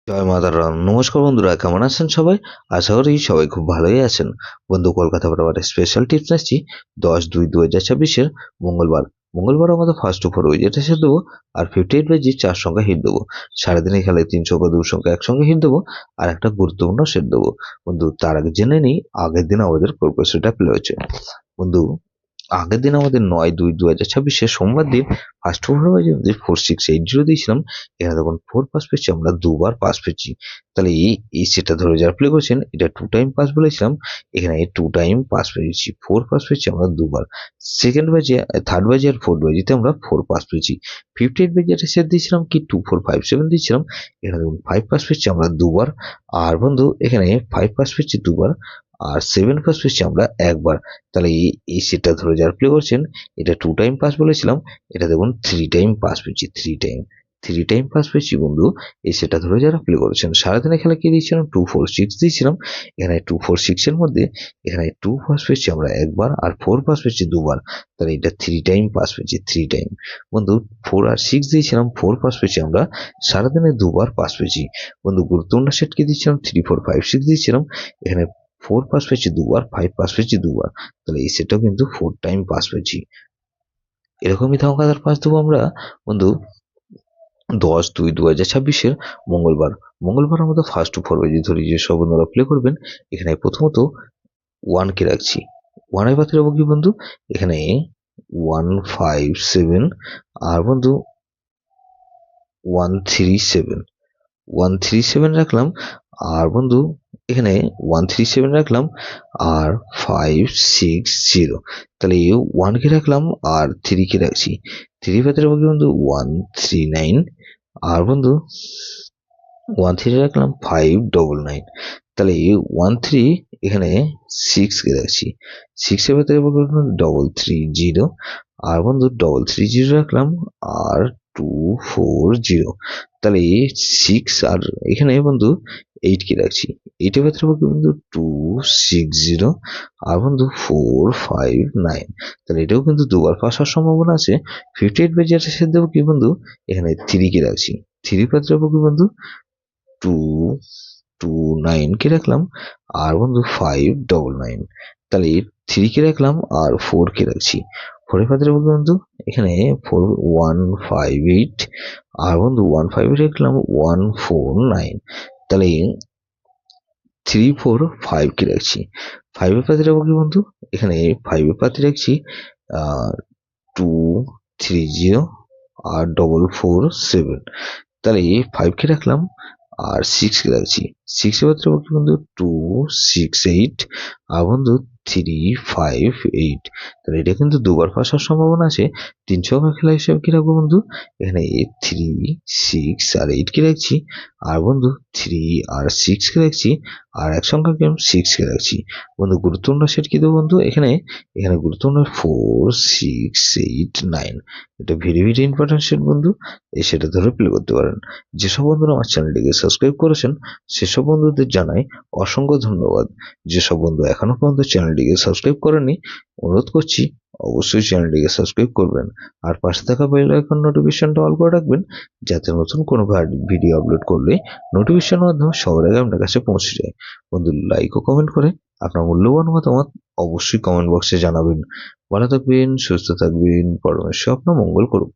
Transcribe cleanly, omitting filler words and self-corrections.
জয় মাতা রাম। নমস্কার বন্ধুরা, কেমন আছেন সবাই? আশা করি সবাই খুব ভালোই আছেন। বন্ধু, কলকাতা বরাবর স্পেশাল টিপস আসছি 10-2-2026-এর মঙ্গলবার। মঙ্গলবার আমাদের ফার্স্ট ওভার উইকেট এসে দেবো আর 58 বাজি 4 সংখ্যা হিট দেবো। সারাদিনের খেলায় 3 সংখ্যা 2 সংখ্যা একসঙ্গে হিট দেবো আর একটা গুরুত্বপূর্ণ সেট দেবো। বন্ধু, তার আগে জেনে নিই আগের দিন আমাদের প্রোগ্রেসটা প্লে হয়েছে। বন্ধু, আগের দিন আমাদের 9-2-2026 সোমবার দিন ফার্স্ট ওভার বাজে 4680 দিয়েছিলাম। এখানে দেখুন 4 পাস পেয়েছি, আমরা দুবার পাস পেয়েছি। তাহলে এই সেটটা ধরে যারা প্লে করেছেন এটা 2 টাইম পাস বলেছিলাম, এখানে 2 টাইম পাস পেয়েছি, 4 পাস পেয়েছি আমরা দুবার। সেকেন্ড বাজে, থার্ড বাজে আর ফোর্থ বাজিতে আমরা 4 পাস পেয়েছি। 58 বাজে একটা সেট দিয়েছিলাম কি 2457 দিয়েছিলাম, এখানে দেখুন 5 পাস পেয়েছি আমরা দুবার। আর বন্ধু এখানে 5 পাস পেয়েছি দুবার আর 7 পাস পেয়েছি আমরা একবার। তাহলে এই সেটটা ধরে যারা প্লে করছেন এটা 2 টাইম পাস বলেছিলাম, এটা দেখুন 3 টাইম পাস পেয়েছি। 3 টাইম পাস পেয়েছি বন্ধু এই সেটটা ধরে যারা প্লে করেছেন। সারাদিনের খেলা কি দিয়েছিলাম 246 দিয়েছিলাম, এখানে 246 এর মধ্যে এখানে 2 পাস পেয়েছি আমরা একবার আর 4 পাস পেয়েছি দুবার। তাহলে এটা 3 টাইম পাস পেয়েছি, 3 টাইম। বন্ধু 4 আর 6 দিয়েছিলাম, 4 পাস পেয়েছি আমরা, সারাদিনে দুবার পাস পেয়েছি। বন্ধু গুরুত্বপূর্ণ সেট কি দিয়েছিলাম 3-4-5-6 দিয়েছিলাম, এখানে 4 পাস পেয়েছি দুবার, 5 পাস পেয়েছি দুবার। তাহলে এই সেটটাও কিন্তু 4 টাইম পাস পেয়েছি। এরকমই ধামাকাদার পাস দেবো আমরা বন্ধু 10-2-2026-এর মঙ্গলবার। মঙ্গলবার আমাদের ফার্স্ট ওভার বাজি ধরে যে সব বন্ধুরা প্লে করবেন, এখানে প্রথমত 1 কে রাখছি। 1 এর পাত্রে রাখবো কি বন্ধু, এখানে 157 আর বন্ধু 137 137 রাখলাম। আর বন্ধু এখানে 137 রাখলাম আর 560, তাহলে 1 কে রাখলাম আর 3 কে রাখছি। 3 পাতে রাখবো বন্ধু 139 আর বন্ধু 13 রাখলাম 599, তাহলে 13 এখানে 6 কে রাখছি। 6 এর ভেতরে রাখবো 330 আর বন্ধু 330 রাখলাম আর 240, তাহলে 6 আর এখানে বন্ধু 8 কে রাখছি। 8 এর ভেতরে রাখবো বন্ধু 260 আর বন্ধু 459, তাহলে এটাও কিন্তু দুবার পাস হওয়ার সম্ভাবনা আছে। 58 বাজে একটা সেট দেবো কি বন্ধু, এখানে 3 কে রাখছি। 3 পাত্র রাখবো কি বন্ধু 229 কে রাখলাম আর বন্ধু 599, তাহলে 3 কে রাখলাম আর 4 কে রাখছি। 4 এর পাত্রে রাখবো বন্ধু এখানে 4158 আর বন্ধু 158 রাখলাম 149, তাহলে 345 কে রাখছি। 5 এর পাত্রে রাখবো কি বন্ধু, এখানে 5 এর পাত্রে রাখছি 230 আর 447, তাহলে 5 কে রাখলাম আর 6 কে রাখছি। 6 এর পাত্রে রাখবো কি বন্ধু 268 আর বন্ধু 358, তাহলে এটা কিন্তু দুবার পাস হওয়ার সম্ভাবনা আছে। 3 সংখ্যা খেলা হিসেবে কি রাখবো বন্ধু, এখানে 3 6 আর 8 কে রাখছি আর বন্ধু 3 আর 6 কে রাখছি আর এক সংখ্যা গেম 6 কে রাখছি। বন্ধু গুরুত্বপূর্ণ সেট কি দেবো বন্ধু, এখানে গুরুত্বপূর্ণ 4-6-8-9, এটা ভেরি ভেরি ইম্পর্টেন্ট সেট বন্ধু, এই সেটা ধরে প্লে করতে পারেন। যেসব বন্ধুরা আমার চ্যানেলটিকে সাবস্ক্রাইব করেছেন সেসব বন্ধুদের জানাই অসংখ্য ধন্যবাদ। যেসব বন্ধু এখনো পর্যন্ত চ্যানেলটিকে সাবস্ক্রাইব করেনি, অনুরোধ করছি অবশ্যই চ্যানেলটিকে সাবস্ক্রাইব করবেন আর পাশে থাকা বেল আইকন নোটিফিকেশনটা অল করে রাখবেন, যাতে নতুন কোনো ভিডিও আপলোড করলে নোটিফিকেশনের মাধ্যমে সবার আগে আপনার কাছে পৌঁছে যায়। বন্ধু লাইক ও কমেন্ট করে আপনার মূল্যবান মতামত অবশ্যই কমেন্ট বক্সে জানাবেন। ভালো থাকবেন, সুস্থ থাকবেন, পরমেশ্বর আপনার মঙ্গল করুন।